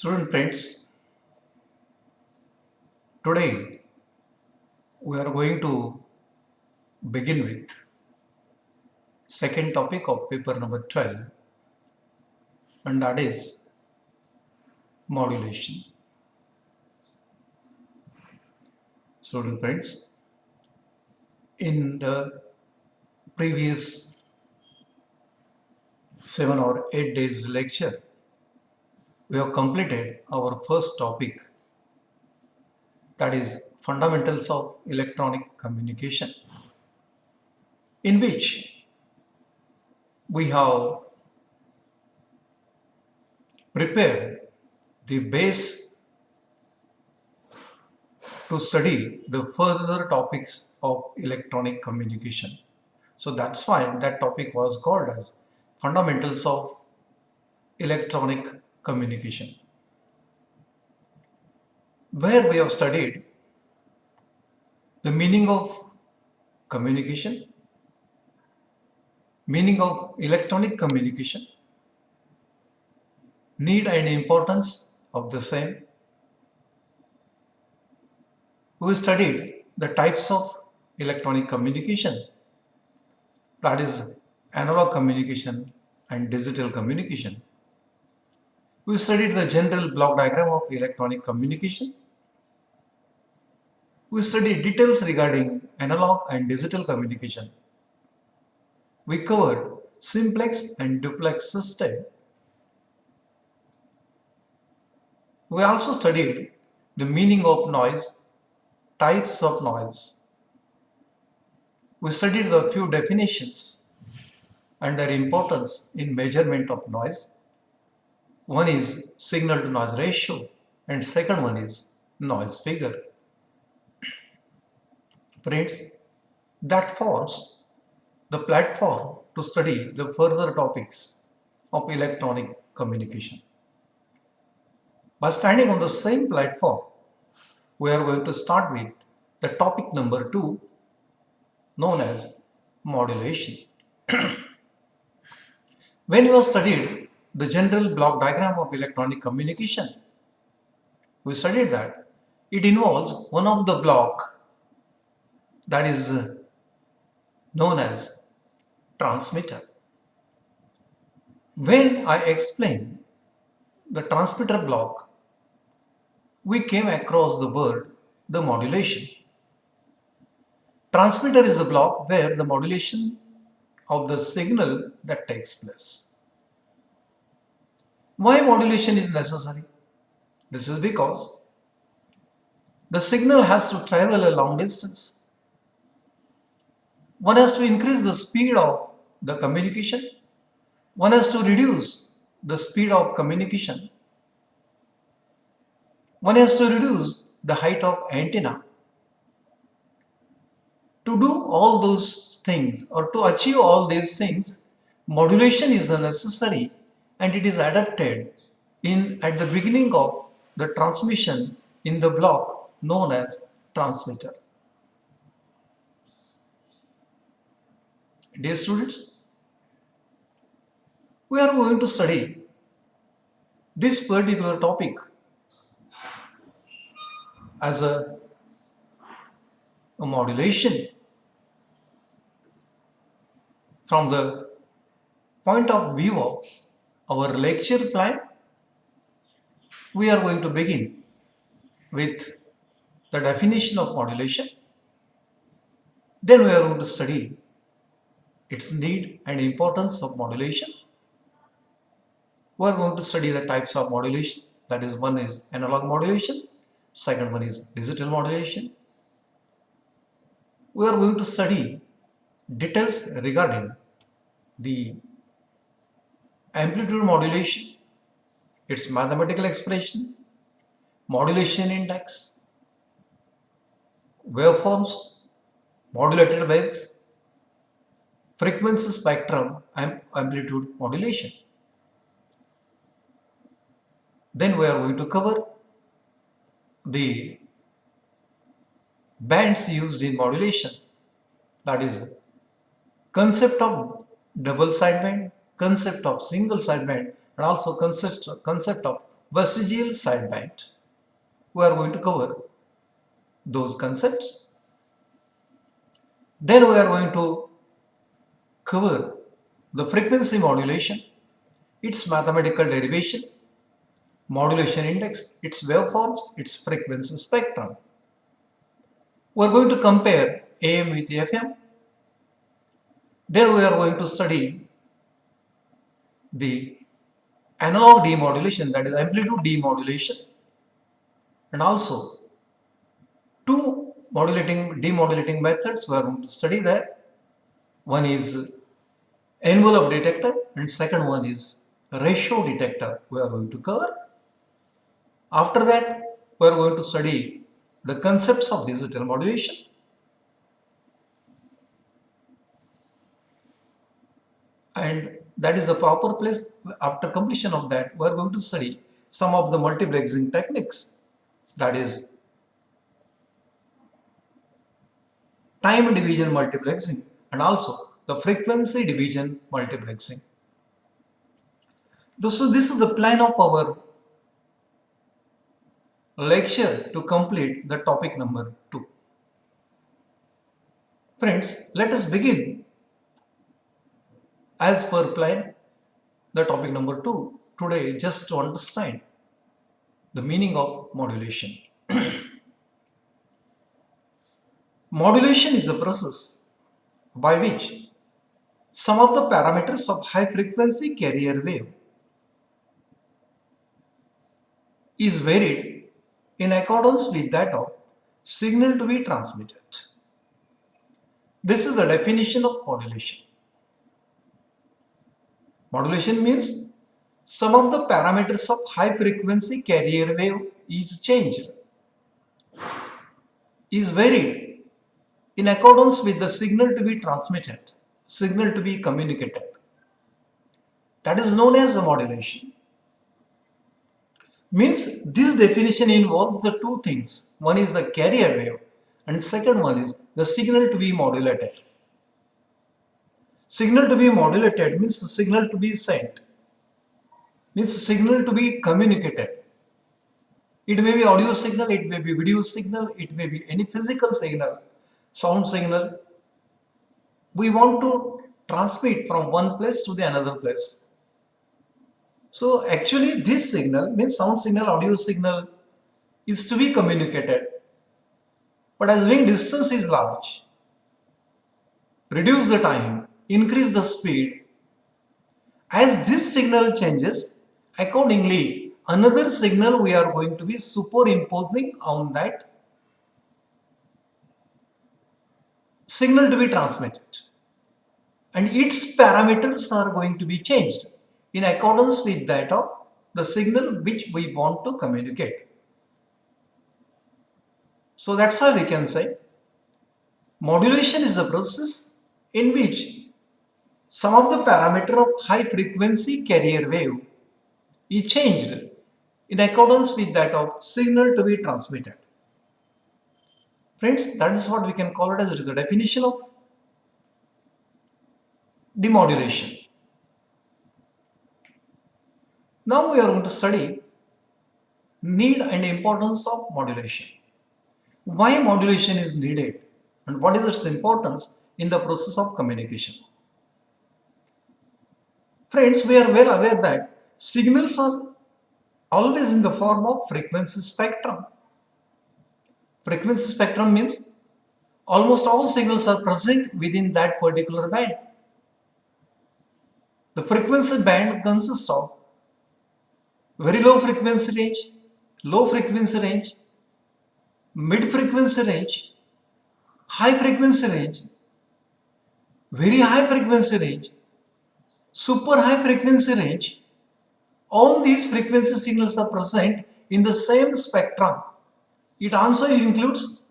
Student friends, today we are going to begin with second topic of paper number 12, and that is modulation. Student friends, in the previous 7 or 8 days lecture, we have completed our first topic, that is fundamentals of electronic communication, in which we have prepared the base to study the further topics of electronic communication. So that's why that topic was called as fundamentals of electronic communication, where we have studied the meaning of communication, meaning of electronic communication, need and importance of the same. We studied the types of electronic communication, that is analog communication and digital communication. We studied the general block diagram of electronic communication. We studied details regarding analog and digital communication. We covered simplex and duplex system. We also studied the meaning of noise, types of noise. We studied the few definitions and their importance in measurement of noise. One is signal to noise ratio and second one is noise figure. Friends, that forms the platform to study the further topics of electronic communication. By standing on the same platform, we are going to start with the topic number 2, known as modulation. When you have studied the general block diagram of electronic communication, we studied that it involves one of the block that is known as transmitter. When I explained the transmitter block, we came across the word the modulation. Transmitter is the block where the modulation of the signal that takes place. Why modulation is necessary? This is because the signal has to travel a long distance. One has to increase the speed of the communication. One has to reduce the speed of communication. One has to reduce the height of antenna. To do all those things or to achieve all these things, modulation is necessary and it is adapted at the beginning of the transmission in the block known as transmitter. Dear students, we are going to study this particular topic as a modulation from the point of view of our lecture plan. We are going to begin with the definition of modulation. Then we are going to study its need and importance of modulation. We are going to study the types of modulation, that is, one is analog modulation, second one is digital modulation. We are going to study details regarding the amplitude modulation, its mathematical expression, modulation index, waveforms, modulated waves, frequency spectrum, and amplitude modulation. Then we are going to cover the bands used in modulation, that is concept of double sideband, concept of single sideband, and also concept of vestigial sideband. We are going to cover those concepts. Then we are going to cover the frequency modulation, its mathematical derivation, modulation index, its waveforms, its frequency spectrum. We are going to compare AM with FM. Then we are going to study the analog demodulation, that is amplitude demodulation, and also two demodulating methods we are going to study there. One is envelope detector and second one is ratio detector we are going to cover. After that, we are going to study the concepts of digital modulation. And that is the proper place. After completion of that, we are going to study some of the multiplexing techniques, that is time division multiplexing and also the frequency division multiplexing. So this is the plan of our lecture to complete the topic number 2. Friends, let us begin as per plan the topic number 2 today, just to understand the meaning of modulation. Modulation is the process by which some of the parameters of high frequency carrier wave is varied in accordance with that of signal to be transmitted. This is the definition of modulation. Modulation means some of the parameters of high frequency carrier wave is changed, is varied in accordance with the signal to be transmitted, signal to be communicated. That is known as a modulation. Means this definition involves the two things. One is the carrier wave and second one is the signal to be modulated. Signal to be modulated means signal to be sent, means signal to be communicated. It may be audio signal, it may be video signal, it may be any physical signal, sound signal. We want to transmit from one place to the another place. So actually this signal means sound signal, audio signal is to be communicated. But as when distance is large, reduce the time, increase the speed. As this signal changes, accordingly another signal we are going to be superimposing on that signal to be transmitted. And its parameters are going to be changed in accordance with that of the signal which we want to communicate. So that's how we can say modulation is the process in which some of the parameter of high frequency carrier wave is changed in accordance with that of signal to be transmitted. Friends, that is what we can call it as, it is a definition of the modulation. Now we are going to study need and importance of modulation. Why modulation is needed and what is its importance in the process of communication. Friends, we are well aware that signals are always in the form of frequency spectrum. Frequency spectrum means almost all signals are present within that particular band. The frequency band consists of very low frequency range, low frequency range, mid frequency range, high frequency range, very high frequency range, super high frequency range. All these frequency signals are present in the same spectrum. It also includes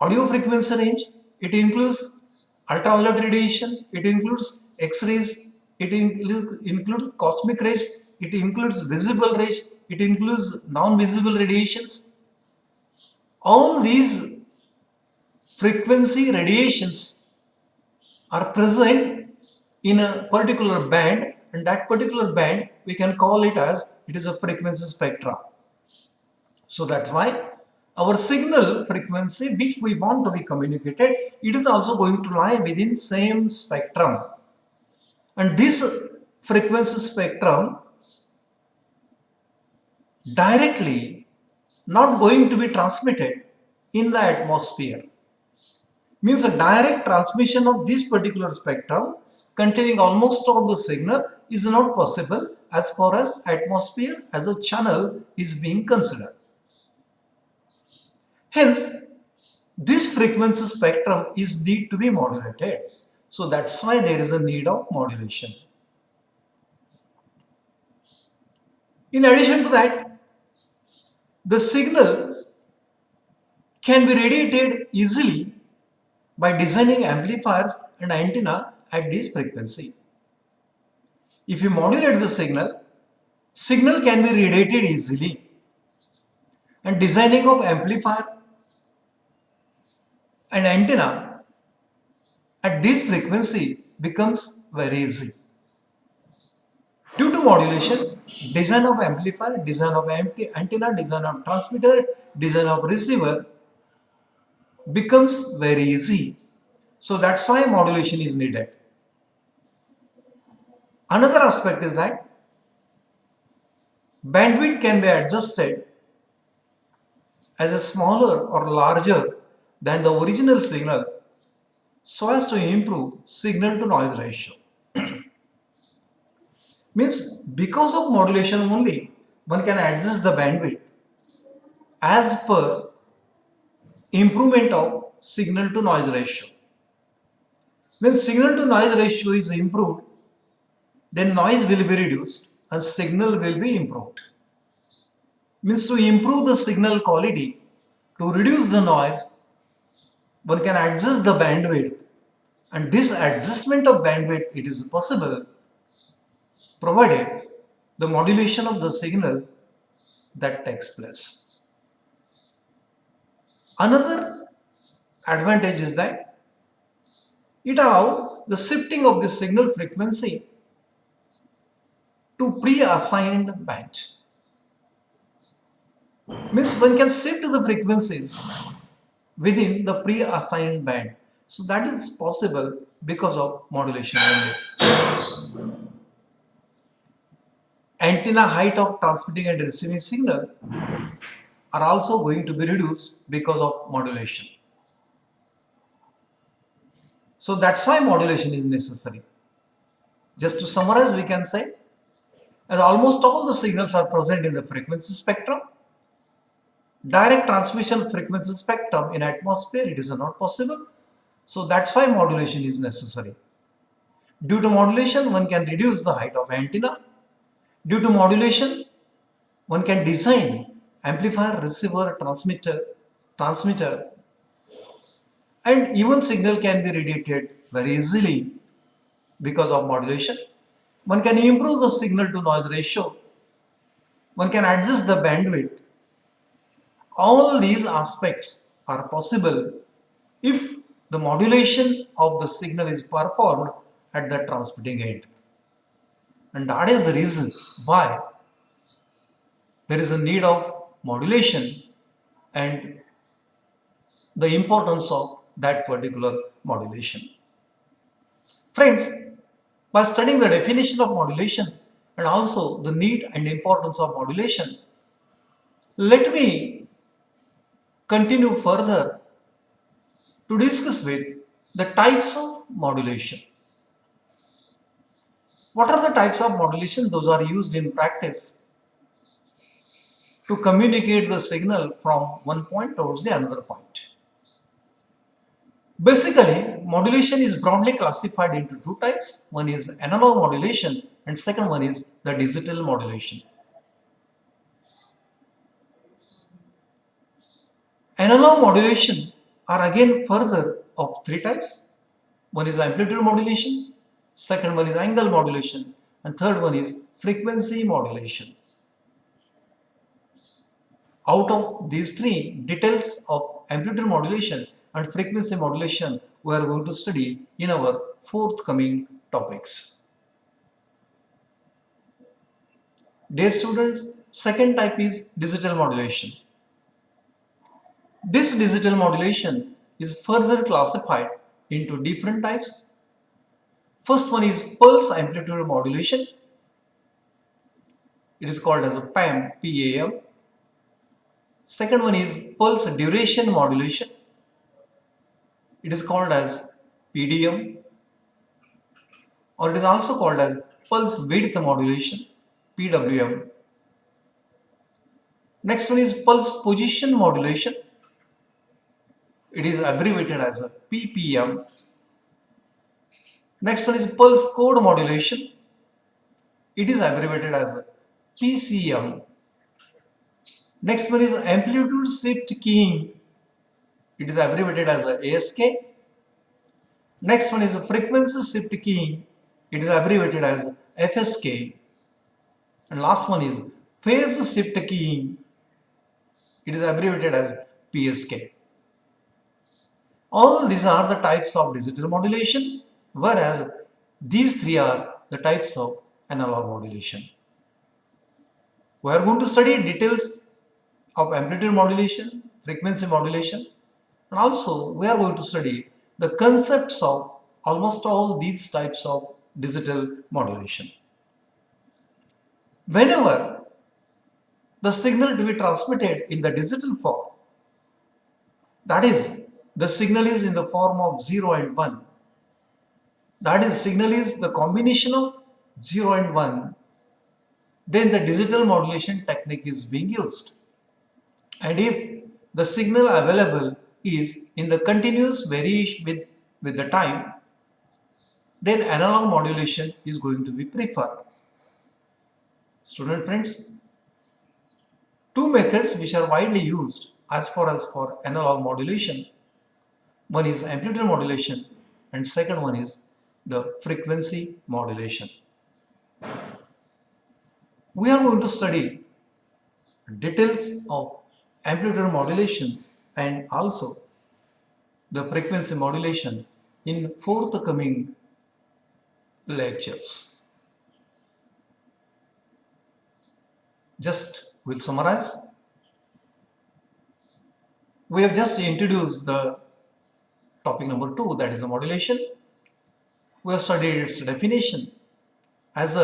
audio frequency range, it includes ultraviolet radiation, it includes X-rays, it includes cosmic rays, it includes visible rays, it includes non-visible radiations. All these frequency radiations are present in a particular band and that particular band we can call it as it is a frequency spectra. So that's why our signal frequency which we want to be communicated, it is also going to lie within same spectrum, and this frequency spectrum directly not going to be transmitted in the atmosphere. Means a direct transmission of this particular spectrum containing almost all the signal is not possible as far as atmosphere as a channel is being considered. Hence, this frequency spectrum is need to be modulated. So that's why there is a need of modulation. In addition to that, the signal can be radiated easily by designing amplifiers and antenna at this frequency. If you modulate the signal, signal can be radiated easily, and designing of amplifier and antenna at this frequency becomes very easy. Due to modulation, design of amplifier, design of antenna, design of transmitter, design of receiver becomes very easy. So that's why modulation is needed. Another aspect is that bandwidth can be adjusted as a smaller or larger than the original signal so as to improve signal to noise ratio. Means because of modulation only one can adjust the bandwidth as per improvement of signal to noise ratio. When signal to noise ratio is improved, then noise will be reduced and signal will be improved. Means to improve the signal quality, to reduce the noise, one can adjust the bandwidth, and this adjustment of bandwidth it is possible provided the modulation of the signal that takes place. Another advantage is that it allows the shifting of the signal frequency to pre-assigned band. Means one can shift the frequencies within the pre-assigned band. So that is possible because of modulation only. Antenna height of transmitting and receiving signal are also going to be reduced because of modulation. So that's why modulation is necessary. Just to summarize, we can say, as almost all the signals are present in the frequency spectrum, direct transmission frequency spectrum in atmosphere, it is not possible. So that's why modulation is necessary. Due to modulation, one can reduce the height of antenna. Due to modulation, one can design amplifier, receiver, transmitter, and even signal can be radiated very easily because of modulation. One can improve the signal to noise ratio. One can adjust the bandwidth. All these aspects are possible if the modulation of the signal is performed at the transmitting end. And that is the reason why there is a need of modulation and the importance of that particular modulation. Friends, by studying the definition of modulation and also the need and importance of modulation, let me continue further to discuss with the types of modulation. What are the types of modulation? Those are used in practice to communicate the signal from one point towards the another point. Basically, modulation is broadly classified into two types. One is analog modulation and second one is the digital modulation. Analog modulation are again further of three types. One is amplitude modulation, second one is angle modulation, and third one is frequency modulation. Out of these three, details of amplitude modulation and frequency modulation we are going to study in our forthcoming topics. Dear students, second type is digital modulation. This digital modulation is further classified into different types. First one is pulse amplitude modulation. It is called as a PAM, PAM. Second one is pulse duration modulation. It is called as PDM, or it is also called as pulse width modulation, PWM. Next one is pulse position modulation. It is abbreviated as a PPM. Next one is pulse code modulation. It is abbreviated as a PCM. Next one is amplitude shift keying. It is abbreviated as a ASK. Next one is frequency shift keying. It is abbreviated as FSK. And last one is phase shift keying. It is abbreviated as PSK. All these are the types of digital modulation, whereas these three are the types of analog modulation. We are going to study details of amplitude modulation, frequency modulation, and also we are going to study the concepts of almost all these types of digital modulation. Whenever the signal to be transmitted in the digital form, that is, the signal is in the form of 0 and 1, that is, signal is the combination of 0 and 1, then the digital modulation technique is being used. And if the signal available is in the continuous variation with the time, then analog modulation is going to be preferred. Student friends, two methods which are widely used as far as for analog modulation. One is amplitude modulation and second one is the frequency modulation. We are going to study details of amplitude modulation and also the frequency modulation in forthcoming lectures. Just we'll summarize. We have just introduced the topic number 2, that is the modulation. We have studied its definition as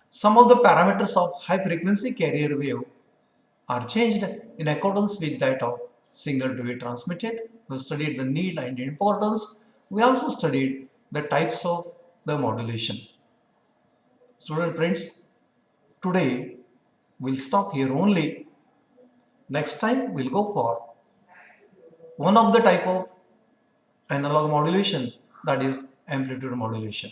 some of the parameters of high frequency carrier wave are changed in accordance with that of signal to be transmitted. We studied the need and importance. We also studied the types of the modulation. Student friends, today we'll stop here only. Next time we'll go for one of the type of analog modulation, that is amplitude modulation.